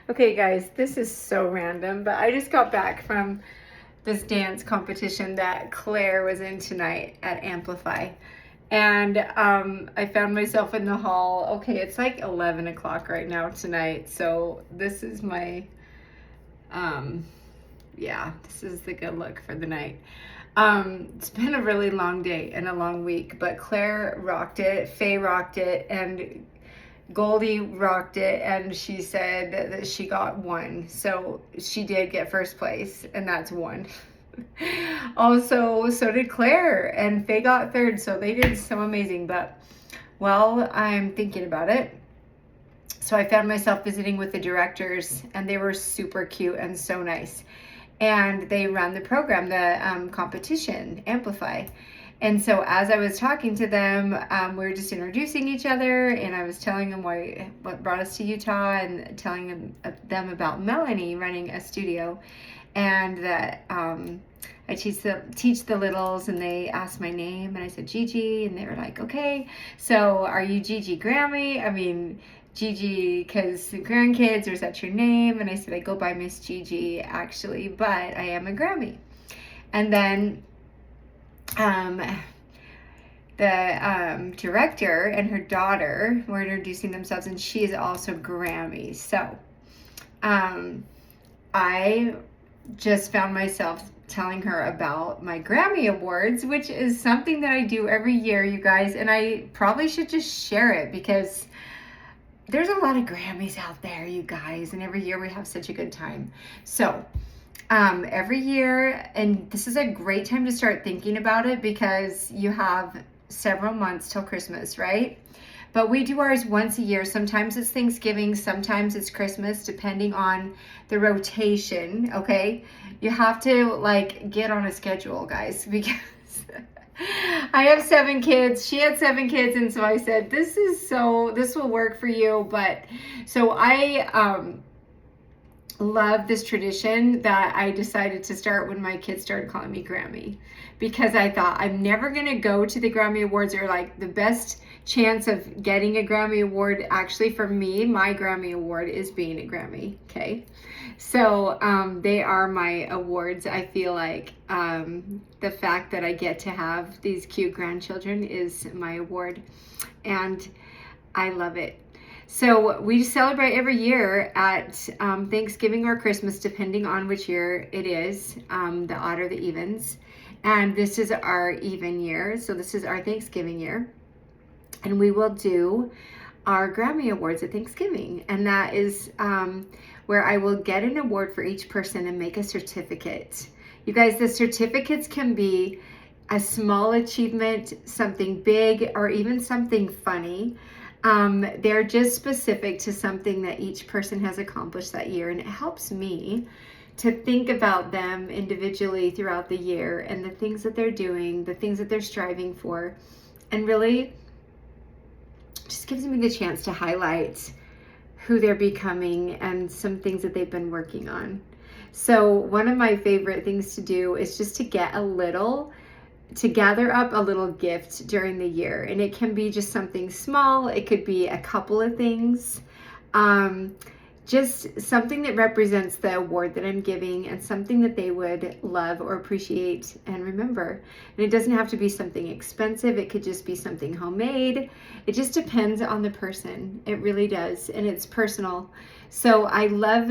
Okay, guys, this is so random, but I just got back from this dance competition that Claire was in tonight at Amplify. And I found myself in the hall. Okay, it's like 11 o'clock right now tonight. So this is my, um, yeah, this is the good look for the night. It's been a really long day and a long week, but Claire rocked it, Faye rocked it, and Goldie rocked it, and she said that she got one. So she did get first place, and that's one. Also, so did Claire, and Faye got third, so they did so amazing. But, well, I'm thinking about it. So I found myself visiting with the directors, and they were super cute and so nice. And they run the program, the competition, Amplify. And so as I was talking to them, we were just introducing each other, and I was telling them what brought us to Utah, and telling them about Melanie running a studio, and that I teach the littles, and they asked my name, and I said Gigi, and they were like, okay, so are you Gigi Grammy? I mean, Gigi, because the grandkids, or is that your name? And I said, I go by Miss Gigi, actually, but I am a Grammy. And then the director and her daughter were introducing themselves, and she is also Grammy. So I just found myself telling her about my Grammy Awards, which is something that I do every year, you guys, and I probably should just share it because there's a lot of Grammys out there, you guys, and every year we have such a good time. So every year, and this is a great time to start thinking about it because you have several months till Christmas, right? But we do ours once a year. Sometimes it's Thanksgiving, sometimes it's Christmas, depending on the rotation, okay? You have to like get on a schedule, guys, because I have 7 kids. She had 7 kids, and so I said, this will work for you. But so I love this tradition that I decided to start when my kids started calling me Grammy, because I thought I'm never gonna go to the Grammy Awards, or like the best chance of getting a Grammy Award, actually for me, my Grammy Award is being a Grammy, okay? So they are my awards. I feel like the fact that I get to have these cute grandchildren is my award, and I love it. So we celebrate every year at Thanksgiving or Christmas, depending on which year it is, the odd or the evens. And this is our even year, so this is our Thanksgiving year. And we will do our Grammy Awards at Thanksgiving. And that is where I will get an award for each person and make a certificate. You guys, the certificates can be a small achievement, something big, or even something funny. They're just specific to something that each person has accomplished that year, and it helps me to think about them individually throughout the year and the things that they're doing, the things that they're striving for, and really just gives me the chance to highlight who they're becoming and some things that they've been working on. So one of my favorite things to do is just to gather up a little gift during the year. And it can be just something small. It could be a couple of things. Just something that represents the award that I'm giving, and something that they would love or appreciate and remember. And it doesn't have to be something expensive. It could just be something homemade. It just depends on the person. It really does. And it's personal. So I love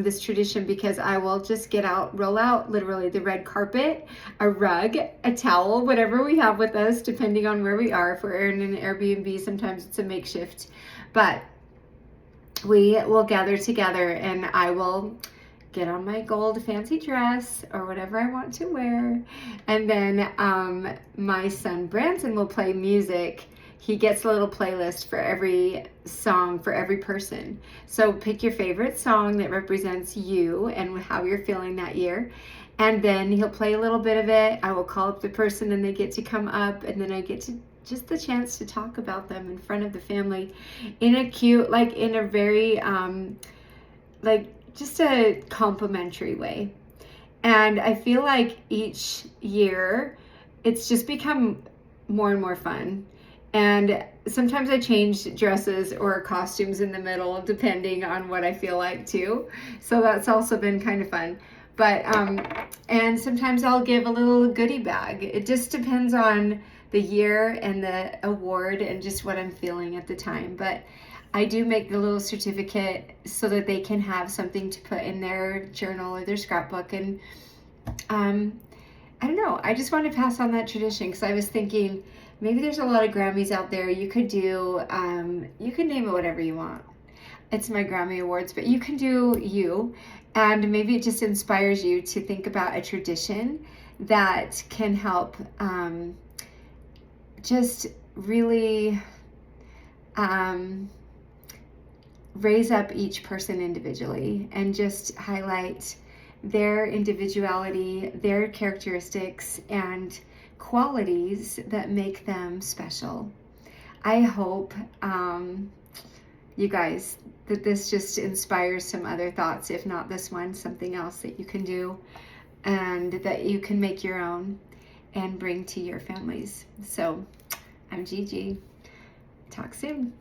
this tradition because I will just roll out literally the red carpet, a rug, a towel, whatever we have with us, depending on where we are. If we're in an Airbnb, sometimes it's a makeshift. But we will gather together, and I will get on my gold fancy dress or whatever I want to wear. And then my son Branson will play music. He gets a little playlist for every song for every person. So pick your favorite song that represents you and how you're feeling that year. And then he'll play a little bit of it. I will call up the person, and they get to come up, and then I get to just the chance to talk about them in front of the family in a cute, like in a very, like just a complimentary way. And I feel like each year it's just become more and more fun. And sometimes I change dresses or costumes in the middle, depending on what I feel like too. So that's also been kind of fun. But, and sometimes I'll give a little goodie bag. It just depends on the year and the award and just what I'm feeling at the time. But I do make the little certificate so that they can have something to put in their journal or their scrapbook. And I don't know, I just want to pass on that tradition because I was thinking maybe there's a lot of Grammys out there. You could do, you can name it whatever you want. It's my Grammy Awards, but you can do you. And maybe it just inspires you to think about a tradition that can help just really raise up each person individually and just highlight their individuality, their characteristics, and qualities that make them special. I hope, you guys, that this just inspires some other thoughts, if not this one, something else that you can do and that you can make your own and bring to your families. So I'm Gigi. Talk soon.